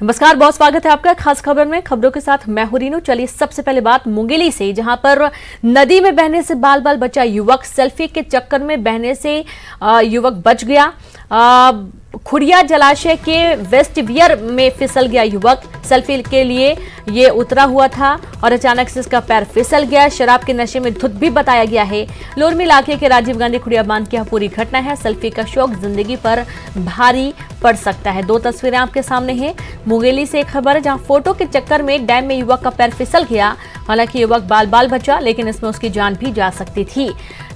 नमस्कार, बहुत स्वागत है आपका खास खबर में। खबरों के साथ मैं हूं रीनू। चलिए सबसे पहले बात मुंगेली से, जहां पर नदी में बहने से बाल बाल बचा युवक। सेल्फी के चक्कर में बहने से युवक बच गया। खुड़िया जलाशय के वेस्ट वियर में फिसल गया युवक। सेल्फी के लिए ये उतरा हुआ था और अचानक से इसका पैर फिसल गया। शराब के नशे में धुत भी बताया गया है। लोरमी इलाके के राजीव गांधी खुड़िया बांध की यह पूरी घटना है। सेल्फी का शौक जिंदगी पर भारी पड़ सकता है। दो तस्वीरें आपके सामने हैं। मुंगेली से एक खबर है, जहां फोटो के चक्कर में डैम में युवक का पैर फिसल गया। हालांकि युवक बाल बाल बचा, लेकिन इसमें उसकी जान भी जा सकती थी।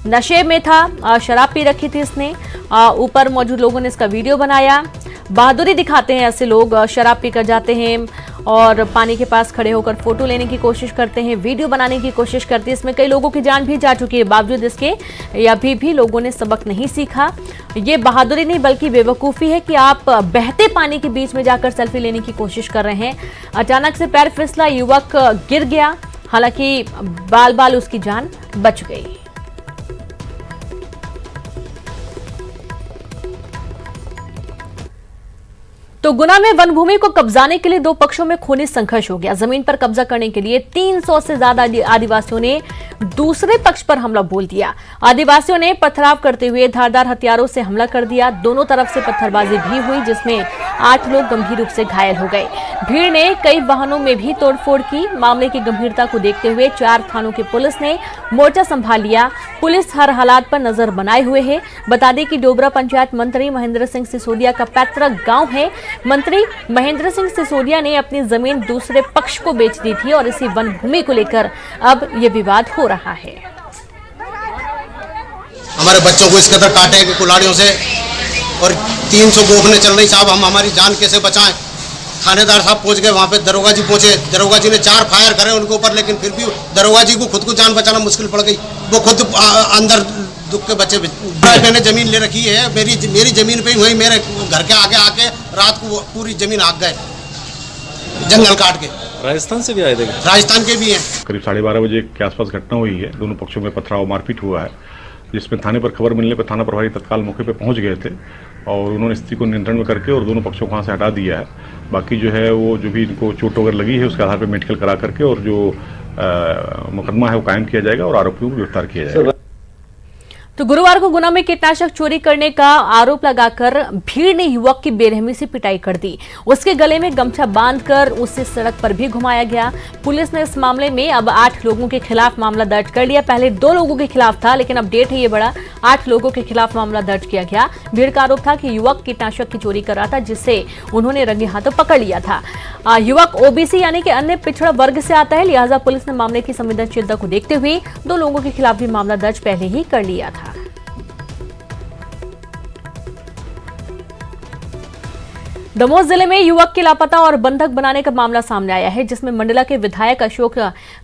नशे में था, शराब पी रखी थी इसने। ऊपर मौजूद लोगों ने इसका वीडियो बनाया। बहादुरी दिखाते हैं ऐसे लोग, शराब पीकर जाते हैं और पानी के पास खड़े होकर फोटो लेने की कोशिश करते हैं, वीडियो बनाने की कोशिश करते हैं। इसमें कई लोगों की जान भी जा चुकी है। बावजूद इसके अभी भी लोगों ने सबक नहीं सीखा। ये बहादुरी नहीं बल्कि बेवकूफ़ी है कि आप बहते पानी के बीच में जाकर सेल्फी लेने की कोशिश कर रहे हैं। अचानक से पैर फिसला, युवक गिर गया। हालांकि बाल बाल उसकी जान बच गई। तो गुना में वन भूमि को कब्जाने के लिए दो पक्षों में खूनी संघर्ष हो गया। जमीन पर कब्जा करने के लिए 300 से ज्यादा आदिवासियों ने दूसरे पक्ष पर हमला बोल दिया। आदिवासियों ने पथराव करते हुए धारदार हथियारों से हमला कर दिया। दोनों तरफ से पत्थरबाजी भी हुई, जिसमें 8 लोग गंभीर रूप से घायल हो गए। भीड़ ने कई वाहनों में भी तोड़फोड़ की। मामले की गंभीरता को देखते हुए 4 थानों की पुलिस ने मोर्चा संभाल लिया। पुलिस हर हालात पर नजर बनाए हुए है। बता दें कि डोबरा पंचायत मंत्री महेंद्र सिंह सिसोदिया का पैतृक गांव है। मंत्री महेंद्र सिंह सिसोदिया ने अपनी जमीन दूसरे पक्ष को बेच दी थी और इसी वन भूमि को लेकर अब ये विवाद हो रहा है। हमारे बच्चों को इस कदर काटे कि कुल्हाड़ियों से और 300 गोखने चल रही। साहब हम हमारी जान कैसे बचाएं? थानेदार साहब पहुंच गए, वहां पे दरोगा जी पहुंचे। दरोगा जी ने 4 फायर करे उनके ऊपर, लेकिन फिर भी दरोगा जी को खुद को जान बचाना मुश्किल पड़ गई। वो खुद अंदर दुख के बच्चे। मैंने जमीन ले रखी है, मेरी जमीन पे ही वही मेरे घर के आके रात को पूरी जमीन आग गए, जंगल काट के। राजस्थान से भी आए थे? राजस्थान के भी हैं। करीब 12:30 बजे के आसपास घटना हुई है। दोनों पक्षों में पथराव मारपीट हुआ है, जिसमें थाने पर खबर मिलने पर थाना प्रभारी तत्काल मौके पर पहुंच गए थे और उन्होंने स्थिति को नियंत्रण में करके और दोनों पक्षों को वहाँ से हटा दिया है। बाकी जो है वो जो भी इनको चोट वगैरह लगी है उसके आधार पर मेडिकल करा करके और जो मुकदमा है वो कायम किया जाएगा और आरोपियों को गिरफ्तार किया जाएगा। तो गुरुवार को गुना में कीटनाशक चोरी करने का आरोप लगाकर भीड़ ने युवक की बेरहमी से पिटाई कर दी। उसके गले में गमछा बांधकर उसे सड़क पर भी घुमाया गया। पुलिस ने इस मामले में अब 8 लोगों के खिलाफ मामला दर्ज कर लिया। पहले 2 लोगों के खिलाफ था, लेकिन अपडेट है ये बड़ा, 8 लोगों के खिलाफ मामला दर्ज किया गया। भीड़ का आरोप था कि युवक कीटनाशक की चोरी कर रहा था, जिसे उन्होंने रंगे हाथों पकड़ लिया था। युवक ओबीसी यानी कि अन्य पिछड़ा वर्ग से आता है, लिहाजा पुलिस ने मामले की संवेदनशीलता को देखते हुए 2 लोगों के खिलाफ भी मामला दर्ज पहले ही कर लिया था। दमोह जिले में युवक के लापता और बंधक बनाने का मामला सामने आया है, जिसमें मंडला के विधायक अशोक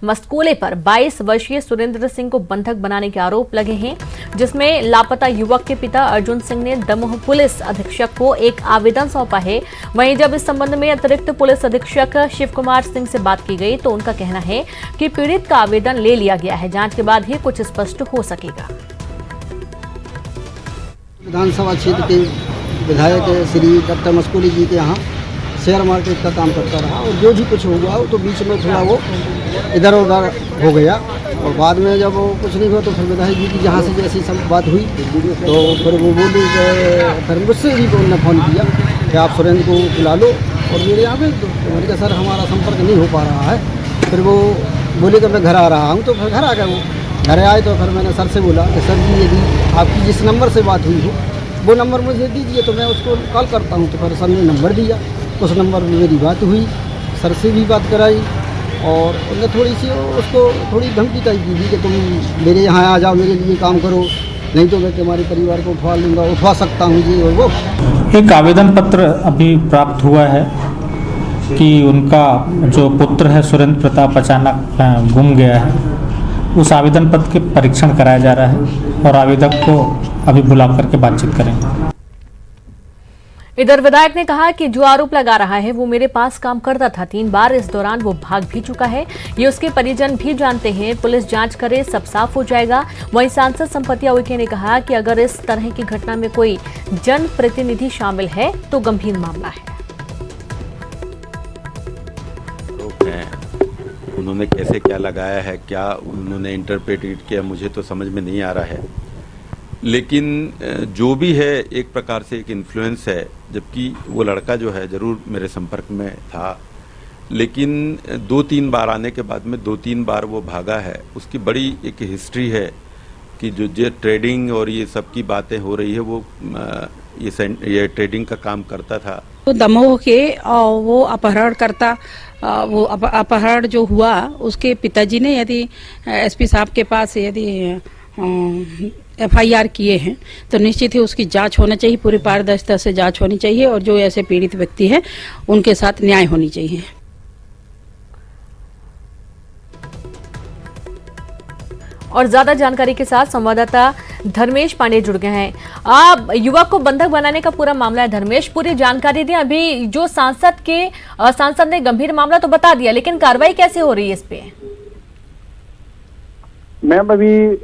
मस्कोले पर 22 वर्षीय सुरेंद्र सिंह को बंधक बनाने के आरोप लगे हैं, जिसमें लापता युवक के पिता अर्जुन सिंह ने दमोह पुलिस अधीक्षक को एक आवेदन सौंपा है। वहीं जब इस संबंध में अतिरिक्त पुलिस अधीक्षक शिव कुमार सिंह से बात की गई तो उनका कहना है कि पीड़ित का आवेदन ले लिया गया है, जांच के बाद ही कुछ स्पष्ट हो सकेगा। विधानसभा क्षेत्र के विधायक श्री डॉक्टर मस्कोली जी के यहाँ शेयर मार्केट का काम करता रहा और जो भी कुछ हुआ तो बीच में थोड़ा वो इधर उधर हो गया और बाद में जब वो कुछ नहीं हुआ तो फिर विधायक जी की जहाँ से जैसी सब बात हुई तो फिर वो बोली, फिर मुझसे भी उन्होंने फ़ोन किया कि आप सुरेंद्र को बुला लो और मेरे यहाँ पे तो मैंने कहा सर हमारा संपर्क नहीं हो पा रहा है। फिर वो बोले कि मैं घर आ रहा हूँ, तो फिर घर आ गया। वो घर आए तो फिर मैंने सर से बोला कि सर जी यदि आपकी जिस नंबर से बात हुई हो वो नंबर मुझे दीजिए तो मैं उसको कॉल करता हूँ। तो फिर सर ने नंबर दिया, उस नंबर में मेरी बात हुई, सर से भी बात कराई और उन्होंने थोड़ी सी उसको थोड़ी धमकी टाइप दी कि तुम मेरे यहाँ आ जाओ, मेरे लिए काम करो, नहीं तो मैं तुम्हारे परिवार को उठवा लूँगा, उठवा सकता हूँ जी। और वो एक आवेदन पत्र अभी प्राप्त हुआ है कि उनका जो पुत्र है सुरेंद्र प्रताप अचानक गुम गया है। उस आवेदन पत्र के परीक्षण कराया जा रहा है और आवेदक को अभी बुला करके बातचीत करेंगे। इधर विधायक ने कहा कि जो आरोप लगा रहा है वो मेरे पास काम करता था 3 बार, इस दौरान वो भाग भी चुका है। ये उसके परिजन भी जानते हैं, पुलिस जांच करे, सब साफ हो जाएगा। वहीं सांसद संपतिया उइके ने कहा कि अगर इस तरह की घटना में कोई जनप्रतिनिधि शामिल है तो गंभीर मामला है। उन्होंने कैसे क्या लगाया है, क्या उन्होंने इंटरप्रेटेड किया, मुझे तो समझ में नहीं आ रहा है। लेकिन जो भी है एक प्रकार से एक इन्फ्लुएंस है, जबकि वो लड़का जो है ज़रूर मेरे संपर्क में था, लेकिन 2-3 बार आने के बाद में 2-3 बार वो भागा है। उसकी बड़ी एक हिस्ट्री है कि जो ट्रेडिंग और ये सब की बातें हो रही है, वो ये ट्रेडिंग का काम करता था। तो दमोह के वो अपहरणकर्ता, वो अपहरण जो हुआ, उसके पिताजी ने यदि एसपी साहब के पास यदि FIR किए हैं तो निश्चित ही उसकी जांच होना चाहिए, पूरी पारदर्शिता से जांच होनी चाहिए और जो ऐसे पीड़ित व्यक्ति हैं उनके साथ न्याय होनी चाहिए। और ज्यादा जानकारी के साथ संवाददाता धर्मेश पांडे जुड़ गए हैं। आप युवक को बंधक बनाने का पूरा मामला है धर्मेश, पूरी जानकारी दें। अभी जो सांसद ने गंभीर मामला तो बता दिया, लेकिन कार्रवाई कैसे हो रही है इस पे? मैम, अभी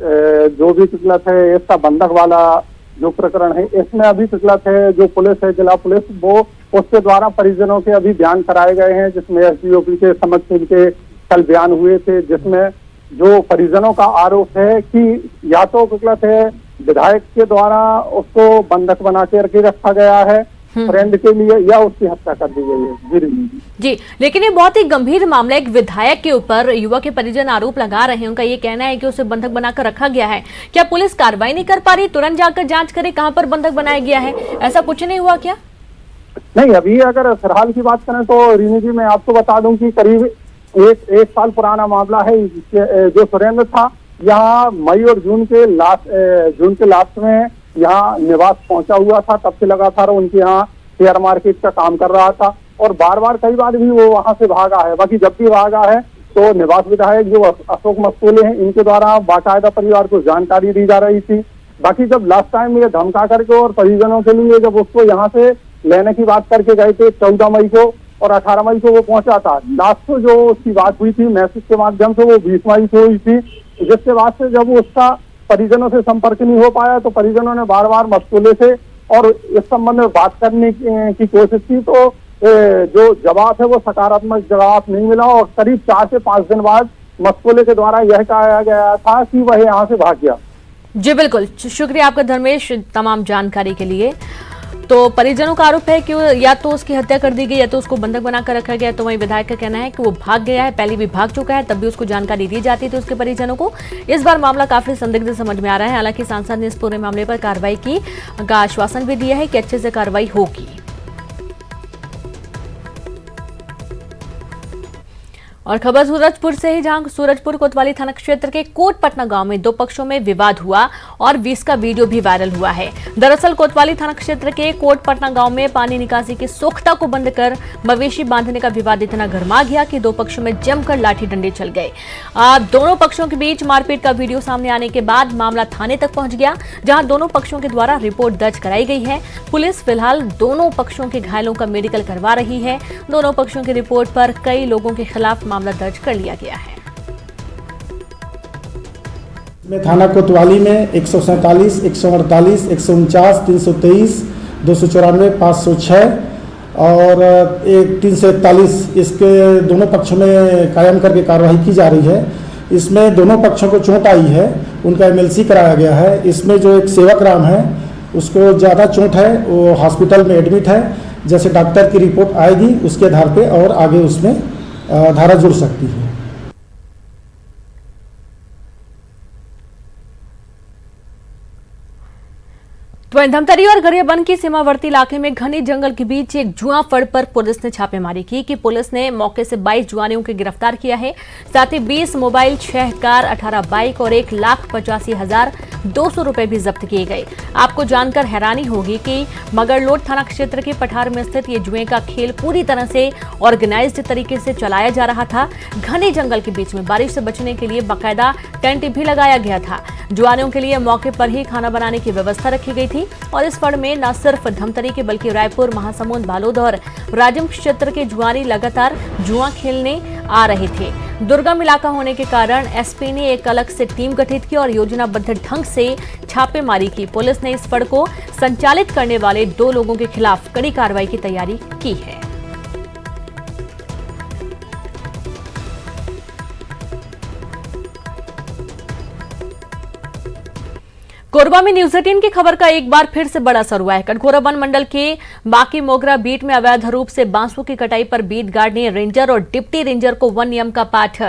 जो भी पिछला है इसका बंधक वाला जो प्रकरण है, इसमें अभी पिछला है जो पुलिस है, जिला पुलिस, वो उसके द्वारा परिजनों के अभी बयान कराए गए हैं, जिसमें SDOP के समक्ष इनके कल बयान हुए थे, जिसमें जो परिजनों का आरोप है कि या तो पिछला है विधायक के द्वारा उसको बंधक बना के रखा गया है फ्रेंड के लिए, या उसकी हत्या कर दी गई है। जी, लेकिन ये बहुत ही गंभीर मामला, एक विधायक के ऊपर युवक के परिजन आरोप लगा रहे हैं। उनका ये कहना है कि उसे बंधक बनाकर रखा गया है। क्या पुलिस कार्रवाई नहीं कर पा रही? तुरंत जाकर जांच करे कहां पर बंधक बनाया गया है, ऐसा कुछ नहीं हुआ क्या? नहीं, अभी अगर फिलहाल की बात करें तो रीनी जी, मैं आपको बता दूं कि करीब एक साल पुराना मामला है। जो सुरेंद्र था, यहाँ मई और जून के लास्ट में यहाँ निवास पहुंचा हुआ था। तब से लगातार उनके यहाँ शेयर मार्केट का काम कर रहा था और बार बार कई बार भी वो वहां से भागा है। बाकी जब भी भागा है तो निवास विधायक जो अशोक मस्तूले हैं, इनके द्वारा बाकायदा परिवार को जानकारी दी जा रही थी। बाकी जब लास्ट टाइम ये धमका करके और परिजनों के लिए जब उसको यहाँ से लेने की बात करके गए थे 14 मई को और 18 मई को वो पहुंचा था। लास्ट जो उसकी बात हुई थी मैसेज के माध्यम से, वो 20 मई को हुई थी, जिसके बाद से जब उसका परिजनों से संपर्क नहीं हो पाया तो परिजनों ने बार बार मस्तूले से और इस संबंध में बात करने की कोशिश की, तो जो जवाब है वो सकारात्मक जवाब नहीं मिला और करीब 4 से 5 दिन बाद मस्तूले के द्वारा यह कहा गया था कि वह यहाँ से भाग गया। जी बिल्कुल, शुक्रिया आपका धर्मेश तमाम जानकारी के लिए। तो परिजनों का आरोप है कि या तो उसकी हत्या कर दी गई या तो उसको बंधक बनाकर रखा गया। तो वहीं विधायक का कहना है कि वो भाग गया है, पहले भी भाग चुका है, तब भी उसको जानकारी दी जाती थी उसके परिजनों को। इस बार मामला काफी संदिग्ध समझ में आ रहा है। हालांकि सांसद ने इस पूरे मामले पर कार्रवाई की का आश्वासन भी दिया है कि अच्छे से कार्रवाई होगी। और खबर सूरजपुर से ही, जहां सूरजपुर कोतवाली थाना क्षेत्र के कोटपटना गांव में 2 पक्षों में विवाद हुआ और इसका वीडियो भी वायरल हुआ है। दरअसल कोतवाली थाना क्षेत्र के कोटपटना गांव में पानी निकासी की सोख्ता को बंद कर मवेशी बांधने का विवाद इतना गर्मा गया कि 2 पक्षों में जमकर लाठी डंडे चल गए। दोनों पक्षों के बीच मारपीट का वीडियो सामने आने के बाद मामला थाने तक पहुंच गया, जहां दोनों पक्षों के द्वारा रिपोर्ट दर्ज कराई गई है। पुलिस फिलहाल दोनों पक्षों के घायलों का मेडिकल करवा रही है। दोनों पक्षों की रिपोर्ट पर कई लोगों के खिलाफ मामला दर्ज कर लिया गया है। में थाना कोतवाली में 147, 148, 149, 323, 294, 506 और 341 इसके दोनों पक्षों में कायम करके कार्रवाई की जा रही है। इसमें दोनों पक्षों को चोट आई है, उनका MLC कराया गया है। इसमें जो एक सेवक राम है उसको ज़्यादा चोट है, वो हॉस्पिटल में एडमिट है। जैसे डॉक्टर की रिपोर्ट आएगी उसके आधार पे और आगे उसमें धारा जुड़ सकती है। तो धमतरी और गरियाबंद की सीमावर्ती इलाके में घने जंगल के बीच एक जुआ फड़ पर पुलिस ने छापेमारी की कि पुलिस ने मौके से 22 जुआनियों को गिरफ्तार किया है। साथ ही 20 मोबाइल, 6 कार, 18 बाइक और 1,85,200 रुपए भी जब्त किए गए। आपको जानकर हैरानी होगी कि मगरलोड थाना क्षेत्र के पठार में स्थित ये जुए का खेल पूरी तरह से ऑर्गेनाइज्ड तरीके से चलाया जा रहा था। घने जंगल के बीच में बारिश से बचने के लिए बाकायदा टेंट भी लगाया गया था। जुआनियों के लिए मौके पर ही खाना बनाने की व्यवस्था रखी गई थी और इस फड़ में न सिर्फ धमतरी के बल्कि रायपुर, महासमुंद, बालोद और राजम क्षेत्र के जुआरी लगातार जुआ खेलने आ रहे थे। दुर्गम इलाका होने के कारण एसपी ने एक अलग से टीम गठित की और योजनाबद्ध ढंग से छापेमारी की। पुलिस ने इस फड़ को संचालित करने वाले 2 लोगों के खिलाफ कड़ी कार्रवाई की तैयारी की है। कोरबा में न्यूज 18 की खबर का एक बार फिर से बड़ा असर हुआ है। कटघोरा वन मंडल के बाकी मोगरा बीट में अवैध रूप से बांसों की कटाई पर बीट गार्ड ने रेंजर और डिप्टी रेंजर को वन नियम का पाठ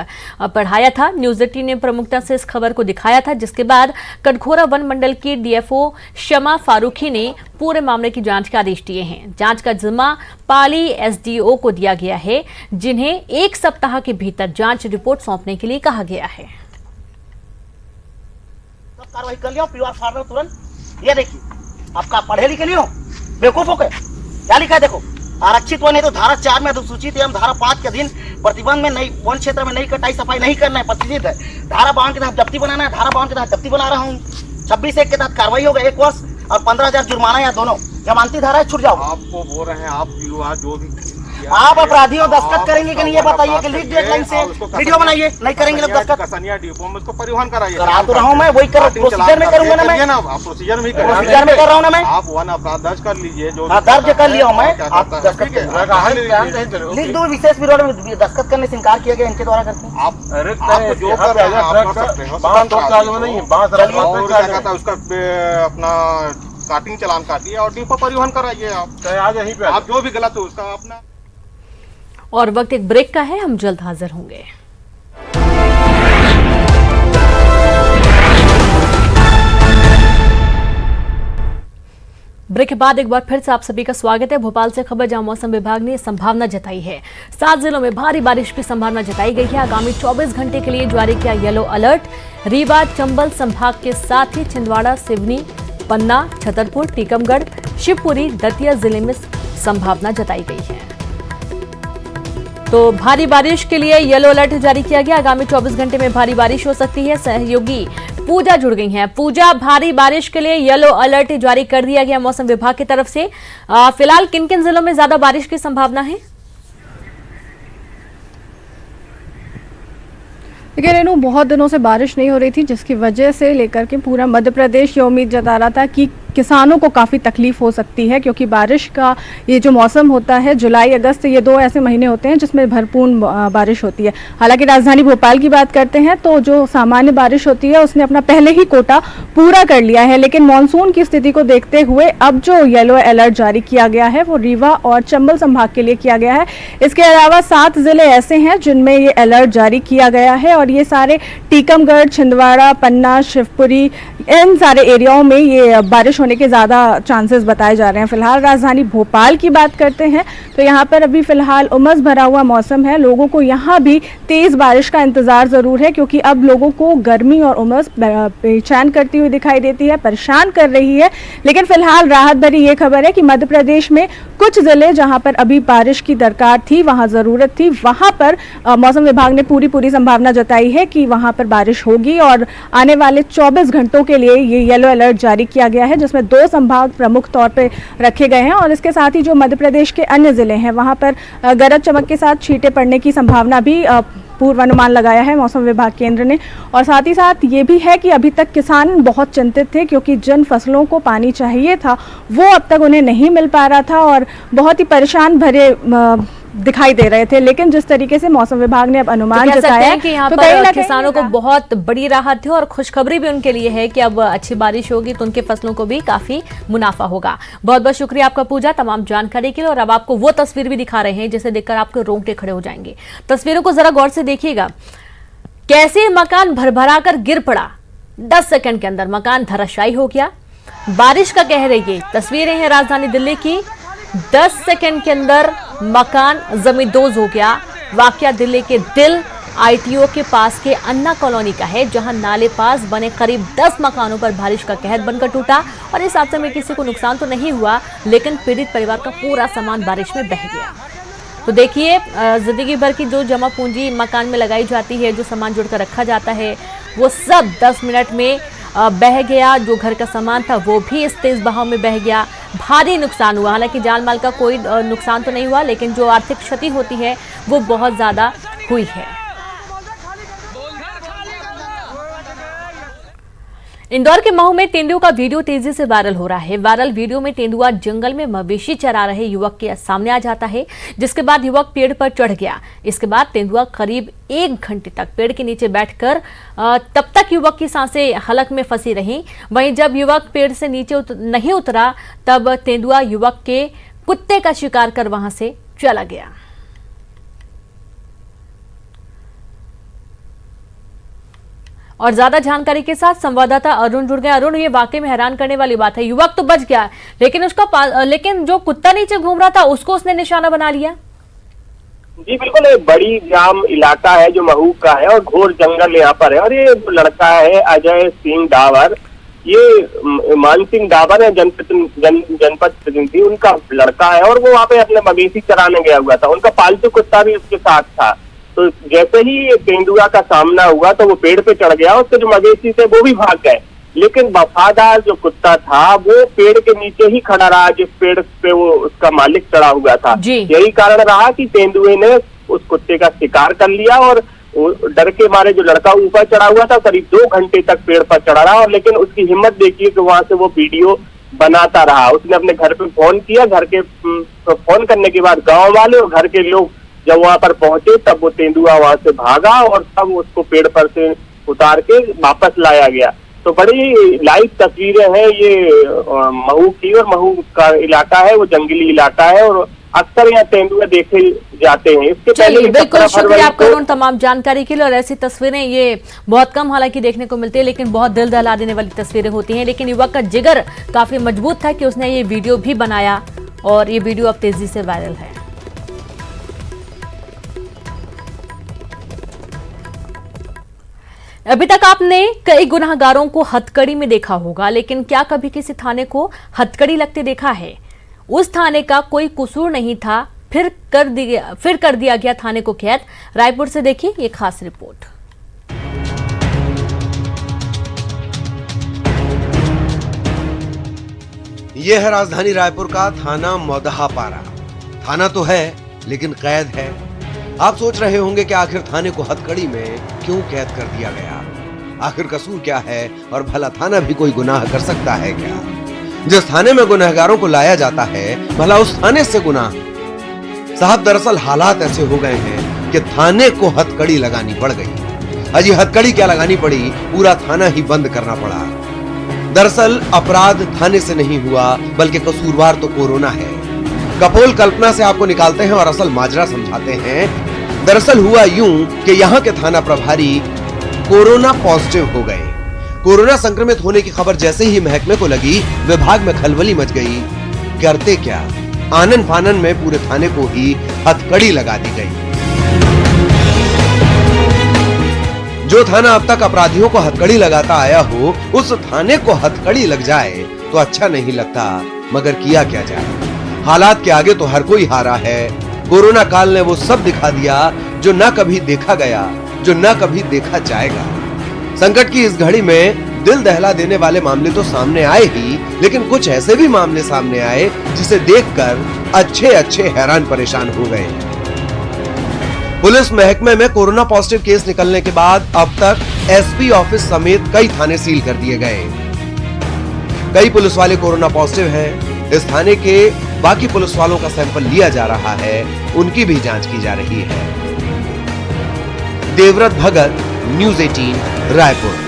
पढ़ाया था। न्यूज 18 ने प्रमुखता से इस खबर को दिखाया था, जिसके बाद कटघोरा वन मंडल की डीएफओ शमा फारूकी ने पूरे मामले की जांच के आदेश दिए हैं। जांच का जिम्मा पाली एसडीओ को दिया गया है, जिन्हें 1 सप्ताह के भीतर जांच रिपोर्ट सौंपने के लिए कहा गया है। कार्रवाई कर लिया प्योर फार्मर तुरंत। ये देखिए, आपका पढ़े लिखे नहीं हो, बेवकूफ हो गए। क्या लिखा है देखो, आरक्षित वन है तो धारा 4 में अधिसूचित एवं धारा 5 के अधीन प्रतिबंध में नई वन क्षेत्र में नई कटाई सफाई नहीं करना है, प्रतिबंधित है। धारा 52 के तहत जब्ती बनाना है, धारा 52 के तहत जब्ती बना रहा हूँ। 26(1) के तहत कार्रवाई होगा 1 वर्ष और 15,000 जुर्माना, या दोनों जमानती धारा है, छूट जाओ। आपको बोल रहे हैं, आप जो भी आप अपराधियों दस्तखत करेंगे कि नहीं ये बताइए कि लीड डेडलाइन से वीडियो बनाइए, नहीं करेंगे लोग दस्तखत। कसनिया डिपो में उसको परिवहन कराइए। करा तो रहा हूं मैं, वही कर प्रोसीजर में करूंगा ना मैं। आप प्रोसीजर में कर रहा हूं ना मैं। आप वन अपराध दर्ज कर लीजिए, जो दर्ज कर लिया हूं मैं। आप दस्तखत लिख दो, विशेष विरोध में दस्तखत करने से इनकार किया गया इनके द्वारा करते हैं। आप जो कर रहे हैं आप कर सकते हैं। उसका अपना काटिंग चलान काटिए और डिपो परिवहन कराइए। आप जो भी गलत हो उसका अपना। और वक्त एक ब्रेक का है, हम जल्द हाजिर होंगे। ब्रेक के बाद एक बार फिर से आप सभी का स्वागत है। भोपाल से खबर, जहां मौसम विभाग ने संभावना जताई है। 7 जिलों में भारी बारिश की संभावना जताई गई है। आगामी 24 घंटे के लिए जारी किया येलो अलर्ट। रीवा, चंबल संभाग के साथ ही छिंदवाड़ा, सिवनी, पन्ना, छतरपुर, टीकमगढ़, शिवपुरी, दतिया जिले में संभावना जताई गई है। तो भारी बारिश के लिए येलो अलर्ट जारी किया गया। आगामी 24 घंटे में भारी बारिश हो सकती है। सहयोगी पूजा जुड़ गई हैं। पूजा, भारी बारिश के लिए येलो अलर्ट जारी कर दिया गया मौसम विभाग की तरफ से। फिलहाल किन किन जिलों में ज्यादा बारिश की संभावना है? देखिए रेनू, बहुत दिनों से बारिश नहीं हो रही थी, जिसकी वजह से लेकर के पूरा मध्य प्रदेश ये उम्मीद जता रहा था कि किसानों को काफ़ी तकलीफ हो सकती है, क्योंकि बारिश का ये जो मौसम होता है, जुलाई अगस्त ये 2 ऐसे महीने होते हैं जिसमें भरपूर बारिश होती है। हालांकि राजधानी भोपाल की बात करते हैं तो जो सामान्य बारिश होती है उसने अपना पहले ही कोटा पूरा कर लिया है, लेकिन मानसून की स्थिति को देखते हुए अब जो येलो अलर्ट जारी किया गया है वो रीवा और चंबल संभाग के लिए किया गया है। इसके अलावा 7 जिले ऐसे हैं जिनमें ये अलर्ट जारी किया गया है और ये सारे टीकमगढ़, छिंदवाड़ा, पन्ना, शिवपुरी, इन सारे एरियाओं में ये बारिश होने के ज़्यादा चांसेस बताए जा रहे हैं। फिलहाल राजधानी भोपाल की बात करते हैं तो यहाँ पर अभी फिलहाल उमस भरा हुआ मौसम है। लोगों को यहाँ भी तेज़ बारिश का इंतज़ार ज़रूर है, क्योंकि अब लोगों को गर्मी और उमस बेचैन करती हुई दिखाई देती है, परेशान कर रही है। लेकिन फिलहाल राहत भरी ये खबर है कि मध्य प्रदेश में कुछ ज़िले जहाँ पर अभी बारिश की दरकार थी, वहाँ ज़रूरत थी, वहाँ पर मौसम विभाग ने पूरी संभावना जताई है कि वहाँ पर बारिश होगी और आने वाले 24 घंटों के लिए ये येलो अलर्ट जारी किया गया है, जिसमें 2 संभाग प्रमुख तौर पे रखे गए हैं। और इसके साथ ही जो मध्य प्रदेश के अन्य जिले हैं वहाँ पर गरज चमक के साथ छींटे पड़ने की संभावना भी पूर्वानुमान लगाया है मौसम विभाग केंद्र ने। और साथ ही साथ ये भी है कि अभी तक किसान बहुत चिंतित थे, क्योंकि जिन फसलों को पानी चाहिए था वो अब तक उन्हें नहीं मिल पा रहा था और बहुत ही परेशान भरे दिखाई दे रहे थे। लेकिन जिस तरीके से मौसम विभाग ने अब अनुमान जताया कि यहाँ पर किसानों को बहुत बड़ी राहत है और खुशखबरी भी उनके लिए है कि अब अच्छी बारिश होगी तो उनके फसलों को भी काफी मुनाफा होगा। बहुत बहुत शुक्रिया आपका पूजा, तमाम जानकारी के लिए। और अब आपको वो तस्वीर भी दिखा रहे हैं जिसे देखकर आपके रोंगटे खड़े हो जाएंगे। तस्वीरों को जरा गौर से देखिएगा, कैसे मकान भरभरा कर गिर पड़ा। 10 सेकंड के अंदर मकान धराशायी हो गया। बारिश का कहर है ये। तस्वीरें हैं राजधानी दिल्ली की। 10 सेकंड के अंदर मकान जमींदोज हो गया। वाकया दिल्ली के दिल आईटीओ के पास के अन्ना कॉलोनी का है, जहां नाले पास बने करीब 10 मकानों पर बारिश का कहर बनकर टूटा। और इस हादसे में किसी को नुकसान तो नहीं हुआ, लेकिन पीड़ित परिवार का पूरा सामान बारिश में बह गया। तो देखिए, जिंदगी भर की जो जमा पूंजी मकान में लगाई जाती है, जो सामान जोड़कर रखा जाता है, वो सब 10 मिनट में बह गया। जो घर का सामान था वो भी इस तेज बहाव में बह गया। भारी नुकसान हुआ। हालांकि जान माल का कोई नुकसान तो नहीं हुआ, लेकिन जो आर्थिक क्षति होती है वो बहुत ज्यादा हुई है। इंदौर के महू में तेंदुआ का वीडियो तेजी से वायरल हो रहा है। वायरल वीडियो में तेंदुआ जंगल में मवेशी चरा रहे युवक के सामने आ जाता है, जिसके बाद युवक पेड़ पर चढ़ गया। इसके बाद तेंदुआ करीब 1 घंटे तक पेड़ के नीचे बैठकर तब तक युवक की सांसें हलक में फंसी रहीं। वहीं जब युवक पेड़ से नीचे नहीं उतरा तब तेंदुआ युवक के कुत्ते का शिकार कर वहां से चला गया। और ज्यादा जानकारी के साथ संवाददाता अरुण जुड़ गए। अरुण, ये वाकई में हैरान करने वाली बात है, युवक तो बच गया लेकिन जो कुत्ता नीचे घूम रहा था उसको उसने निशाना बना लिया। जी बिल्कुल, एक बड़ी जाम इलाका है जो महू का है और घोर जंगल यहाँ पर है। और ये लड़का है अजय सिंह डावर, ये मान सिंह डावर है जनपद प्रतिनिधि, उनका लड़का है और वो वहाँ पे अपने मवेशी चराने गया हुआ था। उनका पालतू कुत्ता भी उसके साथ था। तो जैसे ही तेंदुआ का सामना हुआ तो वो पेड़ पे चढ़ गया, उसके जो मवेशी थे वो भी भाग गए, लेकिन वफादार जो कुत्ता था वो पेड़ के नीचे ही खड़ा रहा जिस पेड़ पे वो उसका मालिक चढ़ा हुआ था। यही कारण रहा कि तेंदुए ने उस कुत्ते का शिकार कर लिया और डर के मारे जो लड़का ऊपर चढ़ा हुआ था करीब 2 घंटे तक पेड़ पर चढ़ा रहा। और लेकिन उसकी हिम्मत देखिए कि वहां से वो वीडियो बनाता रहा। उसने अपने घर पे फोन किया, घर के फोन करने के बाद गाँव वाले और घर के लोग जब वहां पर पहुंचे तब वो तेंदुआ वहां से भागा और तब उसको पेड़ पर से उतार के वापस लाया गया। तो बड़ी लाइव तस्वीरें हैं ये महू की, और महू का इलाका है वो जंगली इलाका है और अक्सर यहाँ तेंदुए देखे जाते हैं। इसके पहले बिल्कुल शुक्रिया आपका तमाम जानकारी के लिए। और ऐसी तस्वीरें ये बहुत कम हालांकि देखने को मिलती है, लेकिन बहुत दिल दहला देने वाली तस्वीरें होती हैं। लेकिन युवक का जिगर काफी मजबूत था कि उसने ये वीडियो भी बनाया और ये वीडियो अब तेजी से वायरल है। अभी तक आपने कई गुनाहगारों को हथकड़ी में देखा होगा, लेकिन क्या कभी किसी थाने को हथकड़ी लगते देखा है? उस थाने का कोई कसूर नहीं था, फिर कर दिया गया थाने को कैद। रायपुर से देखिए ये खास रिपोर्ट। यह है राजधानी रायपुर का थाना मौदहापारा। थाना तो है लेकिन कैद है। आप सोच रहे होंगे कि आखिर थाने को हथकड़ी में क्यों कैद कर दिया गया, आखिर कसूर क्या है और भला थाना भी कोई गुनाह कर सकता है क्या? जिस थाने में गुनहगारों को लाया जाता है भला उस थाने से गुनाह? साहब, दरअसल हालात ऐसे हो गए हैं कि थाने को हथकड़ी लगानी पड़ गई। अजी हथकड़ी क्या लगानी पड़ी, पूरा थाना ही बंद करना पड़ा। दरअसल अपराध थाने से नहीं हुआ बल्कि कसूरवार तो कोरोना है। कपोल कल्पना से आपको निकालते हैं और असल माजरा समझाते हैं। दरअसल हुआ यूं कि यहाँ के थाना प्रभारी कोरोना पॉजिटिव हो गए। कोरोना संक्रमित होने की खबर जैसे ही महकमे को लगी विभाग में खलबली मच गई। करते क्या, आनन फानन में पूरे थाने को ही हथकड़ी लगा दी गई। जो थाना अब तक अपराधियों को हथकड़ी लगाता आया हो उस थाने को हथकड़ी लग जाए तो अच्छा नहीं लगता, मगर किया क्या जाए। हालात के आगे तो हर कोई हारा है। कोरोना काल ने वो सब दिखा दिया जो न कभी देखा गया, जो न कभी देखा जाएगा। संकट की इस घड़ी में दिल दहला देने वाले मामले तो सामने आए ही, लेकिन कुछ ऐसे भी मामले सामने आए जिसे देखकर अच्छे हैरान परेशान हो गए। पुलिस महकमे में कोरोना पॉजिटिव केस निकलने के बाद अब तक एसपी ऑफिस समेत कई थाने सील कर दिए गए। कई पुलिस वाले कोरोना पॉजिटिव हैं। इस थाने के बाकी पुलिस वालों का सैंपल लिया जा रहा है, उनकी भी जांच की जा रही है। देवव्रत भगत, न्यूज़ 18 रायपुर।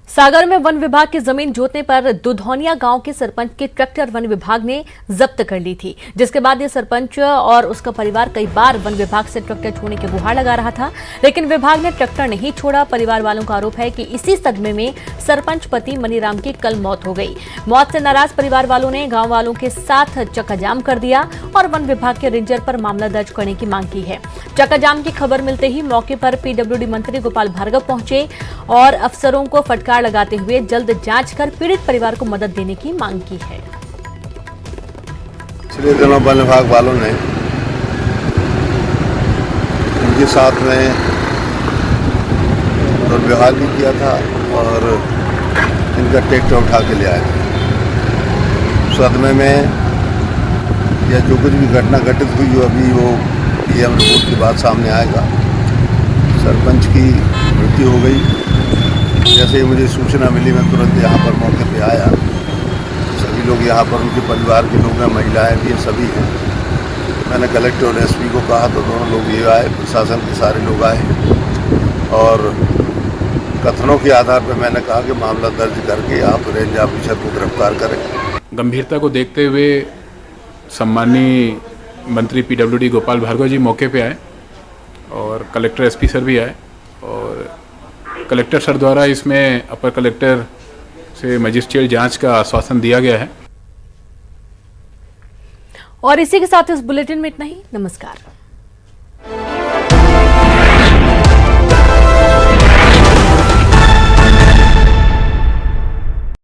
सागर में वन विभाग की जमीन जोतने पर दुधौनिया गांव के सरपंच की ट्रैक्टर वन विभाग ने जब्त कर ली थी, जिसके बाद ये सरपंच और उसका परिवार कई बार वन विभाग से ट्रैक्टर छोड़ने की गुहार लगा रहा था, लेकिन विभाग ने ट्रैक्टर नहीं छोड़ा। परिवार वालों का आरोप है कि इसी सदमे में सरपंच पति मनीराम की कल मौत हो गई। मौत से नाराज परिवार वालों ने गाँव वालों के साथ चक्काजाम कर दिया और वन विभाग के रेंजर पर मामला दर्ज करने की मांग की है। चक्काजाम की खबर मिलते ही मौके पर पीडब्ल्यूडी मंत्री गोपाल भार्गव पहुंचे और अफसरों को फटकार लगाते हुए जल्द जांच कर पीड़ित परिवार को मदद देने की मांग की है। पिछले दिनों वन विभाग वालों ने उनके साथ में दुर्व्यवहार भी किया था और इनका ट्रैक्टर उठा के ले आए। सदमे में या जो कुछ भी घटना घटित हुई अभी वो पीएम रिपोर्ट के बाद सामने आएगा। सरपंच की मृत्यु हो गई जैसे ही मुझे सूचना मिली मैं तुरंत यहाँ पर मौके पे आया। सभी लोग यहाँ पर उनके परिवार के लोग हैं, महिलाएं भी हैं, सभी हैं। मैंने कलेक्टर और एसपी को कहा तो दोनों लोग ये आए, प्रशासन के सारे लोग आए और कथनों के आधार पर मैंने कहा कि मामला दर्ज करके आप रेंज ऑफिसर को गिरफ्तार करें। गंभीरता को देखते हुए सम्मानीय मंत्री पीडब्ल्यूडी गोपाल भार्गव जी मौके पे आए और कलेक्टर एसपी सर भी आए और कलेक्टर सर द्वारा इसमें अपर कलेक्टर से मजिस्ट्रियल जांच का आश्वासन दिया गया है। और इसी के साथ इस बुलेटिन में इतना ही। नमस्कार।